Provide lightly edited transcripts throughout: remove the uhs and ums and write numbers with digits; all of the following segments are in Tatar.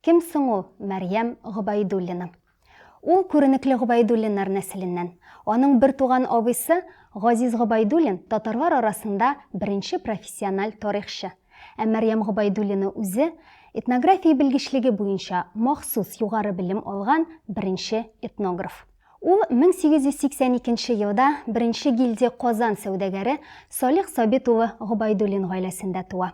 Кем соң ул? Мәрьям Гобайдуллина. Ул күренекле Гобайдуллиннар нәселеннән. Аның бер туган абыйсы Газиз Гобайдуллин татарлар арасында беренче профессиональ тарихчы. Ә Мәрьям Гобайдуллина үзе этнография белгечлеге буенча махсус югары белем алган беренче этнограф. Ул 1882 елда беренче гильдия Казан сәүдәгәре Салих Сабит улы Гобайдуллин гаиләсендә туа.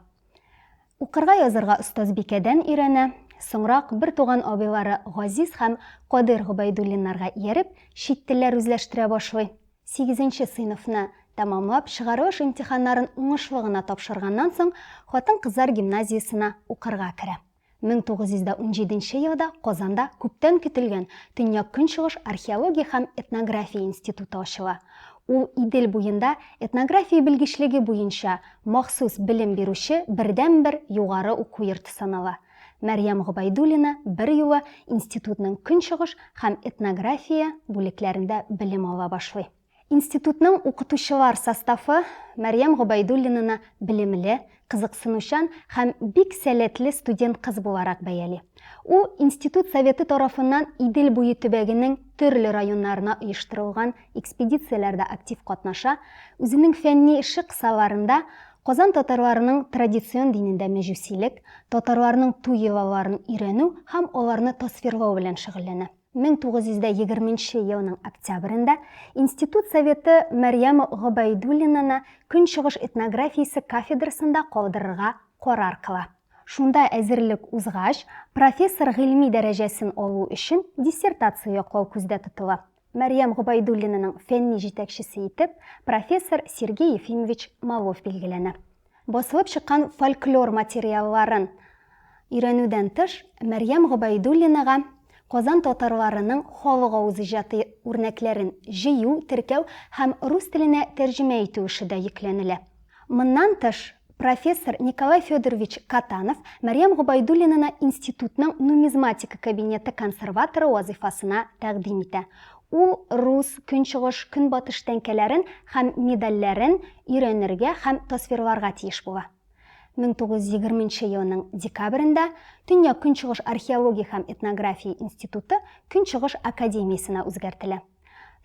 Укырга язырга остазбикәдән өйрәнә. Соңрак бер туган абыйлары Газиз һәм Кадир Гобайдуллиннарга ияреп, чит телләр үзләштерә башлый. 8нче сыйныфны тәмамлап, чыгарылыш имтиханнарын уңышлы гына тапшырганнан соң, хатын-кызлар гимназиясына укырга керә. 1917 елда Казанда күптән көтелгән Төньяк-Көнчыгыш археология һәм этнография институты ачыла. Ул Идел буенда этнография белгечлеге буенча махсус белем бирүче бердән-бер югары уку йорты санала. Мәрьям Гобайдуллина бер юлы институтның Көнчыгыш һәм этнография бүлекләрендә белем ала башлый. Институтның укытучылар составы Мәрьям Гобайдуллинаны белемле, кызыксынучан һәм бик сәләтле студент кыз буларак бәяли. Ул институт советы тарафыннан Идел буе төбәгенең төрле районнарына оештырылган экспедицияләрдә актив катнаша, үзенең фәнни эше кысаларында Казан татарларының традицион динендә мәҗүсилек, татарларның туй йолаларын өйрәнү һәм аларны тасвирлау белән шөгыльләнә. 1920 елның октябрендә институт советы Мәрьям Гобайдуллинаны Көнчыгыш этнографиясе кафедрасында калдырырга карар кыла. Шунда әзерлек узгач, профессор гыйльми дәрәҗәсен алу өчен диссертация яклау күздә тотыла. Мәрьям Гобайдуллинаның фәнни җитәкчесе итеп профессор Сергей Ефимович Малов билгеләнә. Басылып чыккан фольклор материалларын өйрәнүдән тыш, Мәрьям Гобайдуллинага Казан татарларының халык авыз иҗаты үрнәкләрен җыю, теркәү һәм рус теленә тәрҗемә итү эше дә йөкләнелә. Моннан тыш, профессор Николай Федорович Катанов Мәрьям Гобайдуллинаны институтның нумизматика кабинеты консерваторы вазифасына тәкъдим итә. Ул рус, көнчыгыш, көнбатыш тәңкәләрен һәм медальләрен өйрәнергә һәм тасвирларга тиеш була. 1920 елның декабрендә Төньяк-Көнчыгыш археология һәм этнография институты Көнчыгыш академиясына үзгәртелә.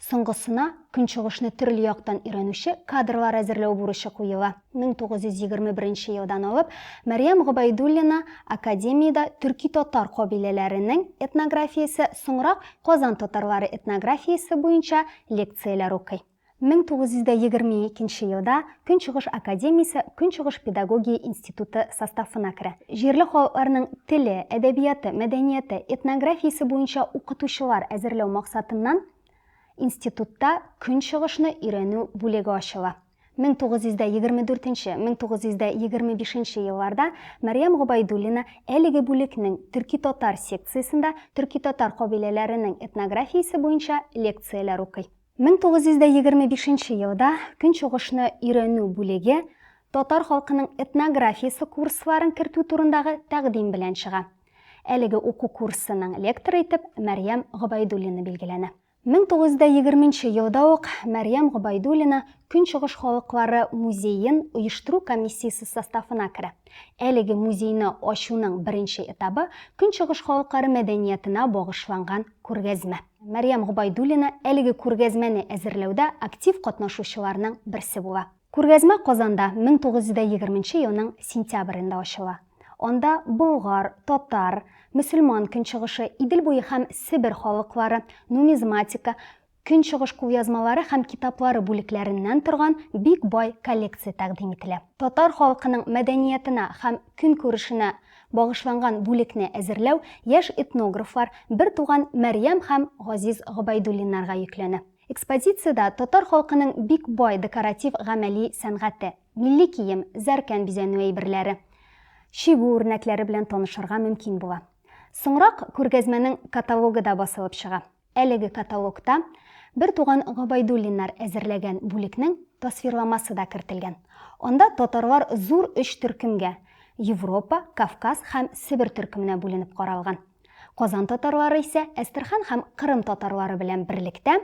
Соңгысына Көнчыгышны төрле яктан өйрәнүче кадрлар әзерләү бурычы куела. 1921 елдан алып Мәрьям Гобайдуллина академиядә төрки-татар кабиләләренең этнографиясе, соңрак Казан татарлары этнографиясе буенча лекцияләр укый. 1922 елда Көнчыгыш академиясе Көнчыгыш педагогия институты составына керә. Җирле халыкларның теле, әдәбияты, мәдәнияте, этнографиясе буенча укытучылар әзерләү максатыннан институтта Көнчыгышны өйрәнү бүлеге ачыла. 1924-1925 елларда Мәрьям Гобайдуллина әлеге бүлекнең төрки-татар секциясендә төрки-татар кабиләләренең этнографиясе буенча лекцияләр укый. 1925 елда Көнчыгышны өйрәнү бүлеге татар халкының этнографиясы курсларын кертү турындагы тәкъдим белән чыга. Әлеге уку курсының лекторы итеп Мәрьям Гобайдуллина билгеләнә. 1920 елда ук Мәрьям Гобайдуллина Көнчыгыш халыклары музейын оештыру комиссиясы составына керә. Әлеге музейны ачуның беренче этабы Көнчыгыш халыклары мәдәниятенә багышланган күргәзмә. Мәрьям Гобайдуллина әлеге күргәзмәне әзерләүдә актив катнашучыларның берсе була. Күргәзмә Казанда 1920 елның сентябрендә ачыла. Анда болгар, татар, мөселман Көнчыгышы, Идел буе һәм Себер халыклары, нумизматика, Көнчыгыш кулъязмалары һәм китаплары бүлекләреннән торган бик бай коллекция тәкъдим ителә. Татар халкының мәдәниятенә һәм көнкүрешенә багышланган бүлекне әзерләү яшь этнографлар бер туган Мәрьям һәм Газиз Гобайдуллиннарга йөкләнә. Экспозициядә татар халкының бик бай декоратив гамәли сәнгате, милли кием, зәркән бизәнү әйберләре, чигү үрнәкләре белән танышырга мөмкин була. Соңрак күргәзмәнең каталогы да басылып чыга. Әлеге каталогта бер туган Гобайдуллиннар әзерләгән бүлекнең тасвирламасы да кертелгән. Анда татарлар зур 3 төркемгә Европа, Кавказ һәм Себер төркеменә бүленеп каралган. Казан татарлары исә Әстерхан һәм Кырым татарлары белән берлектә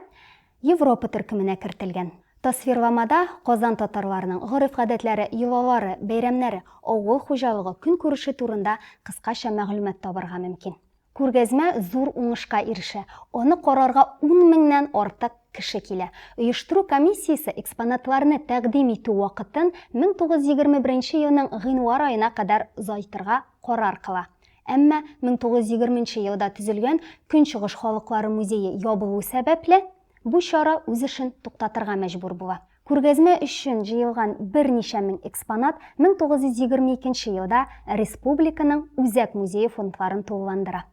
Европа төркеменә кертелгән. Тасвирламада Казан татарларының гореф-гадәтләре, йолалары, бәйрәмнәре, авыл хуҗалыгы, көн күреше турында кыскача мәгълүмат табарга мөмкин. Күргәзмә зур уңышка ирешә. Аны карарга 10 меңнән артык кеше килә. Оештыру комиссиясе экспонатларны тәкъдим итү вакытын 1921 елның гыйнвар аена кадәр озайтырга карар кыла. Әмма 1920 елда төзелгән Көнчыгыш халыклары музее ябылу сәбәпле бу чара үз эшен туктатырга мәҗбүр була. Күргәзмә өчен җыелган берничә мең экспонат 1922 елда республиканың Үзәк музее фондларын тулыландыра.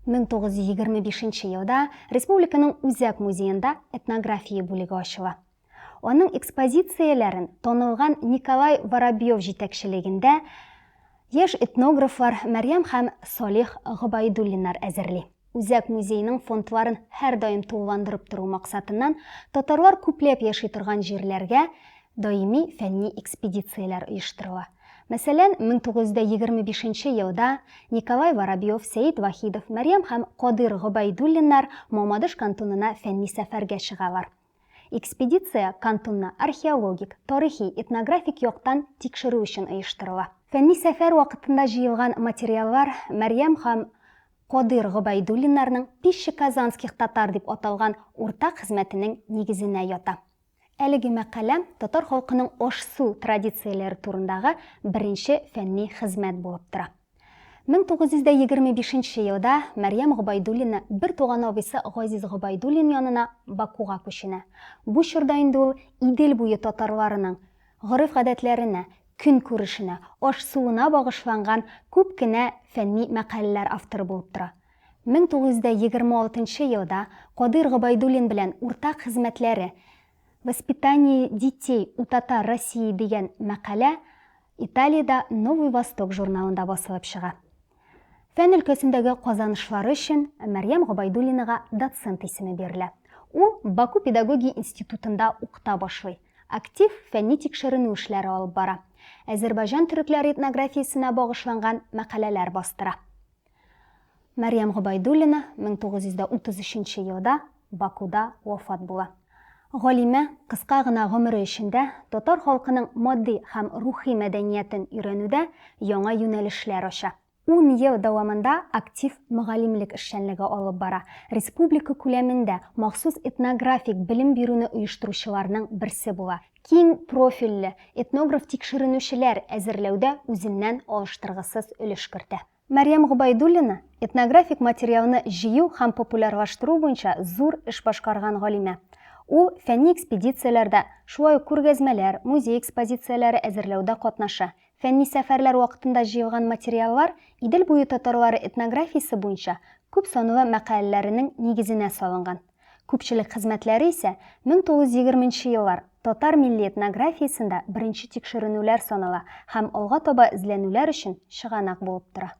1925 елда республиканың Үзәк музеенда этнография бүлеге ачыла. Аның экспозицияләрен танылган Николай Воробьев җитәкчелегендә яшь этнографлар Мәрьям һәм Салих Гобайдуллиннар әзерли. Үзәк музейның фондларын һәр даим тулыландырып тору максатыннан татарлар күпләп яши торган җирләргә даими фәнни экспедицияләр оештырыла. Мәсәлән, 1925 елда Николай Воробьев, Сәйит Вахидов, Мәрьям һәм Кадир Гобайдуллиннар Мамадыш кантонына фәнни сәфәргә чыгалар. Экспедиция кантонны археологик, тарихи, этнографик яктан тикшерү өчен оештырыла. Фәнни сәфәр вакытында җыелган материаллар Мәрьям һәм Кадир Гобайдуллиннарның Пища казанских татар дип аталган уртак хезмәтенең нигезенә ята. Әлеге мәкалә татар халкының аш-су традицияләре турындагы беренче фәнни хезмәт булып тора. 1925 елда Мәрьям Гобайдуллина бер туган абыйсы Газиз Гобайдуллин янына Бакуга күченә. Бу чорда инде ул Идел буе татарларының гореф-гадәтләренә, көн күрешенә, аш-суына багышланган күп кенә фәнни мәкаләләр авторы булып тора. 1926 елда Кадир Гобайдуллин белән уртак хезмәтләре «Воспитание детей у татар России» дигән мәкалә Италиядә Новый Восток журналында басылып чыга. Фән өлкәсендәге казанышлары өчен Мәрьям Гобайдуллинага доцент исеме бирелә. Ул Баку педагогия институтында укыта башлый. Актив фәнни тикшеренү эшләре алып бара. Азәрбайҗан төрекләре этнографиясенә багышланган мәкаләләр бастыра. Мәрьям Гобайдуллина 1933 елда Бакуда вафат була. Галимә кыска гына гомере эчендә татар халкының матди һәм рухи мәдәниятен өйрәнүдә яңа юнәлешләр ача. 10 ел дәвамында актив мөгаллимлек эшчәнлеге алып бара. Республика күләмендә махсус этнографик белем бирүне оештыручыларның берсе була. Киң профильле этнограф тикшеренүчеләр әзерләүдә үзеннән алыштыргысыз өлеш кертә. Мәрьям Гобайдуллина этнографик материалны җыю һәм популярлаштыру буенча зур эш башкарган галимә. Ул фәнни экспедицияләрдә, шулай ук күргәзмәләр, музей экспозицияләре әзерләүдә катнаша. Фәнни сәфәрләр вакытында җыелган материаллар Идел буе татарлары этнографиясе буенча күп санлы мәкаләләренең нигезенә салынган. Күпчелек хезмәтләре исә 1920 еллар татар милли этнографиясендә беренче тикшеренүләр санала һәм алга таба эзләнүләр өчен чыганак булып тора.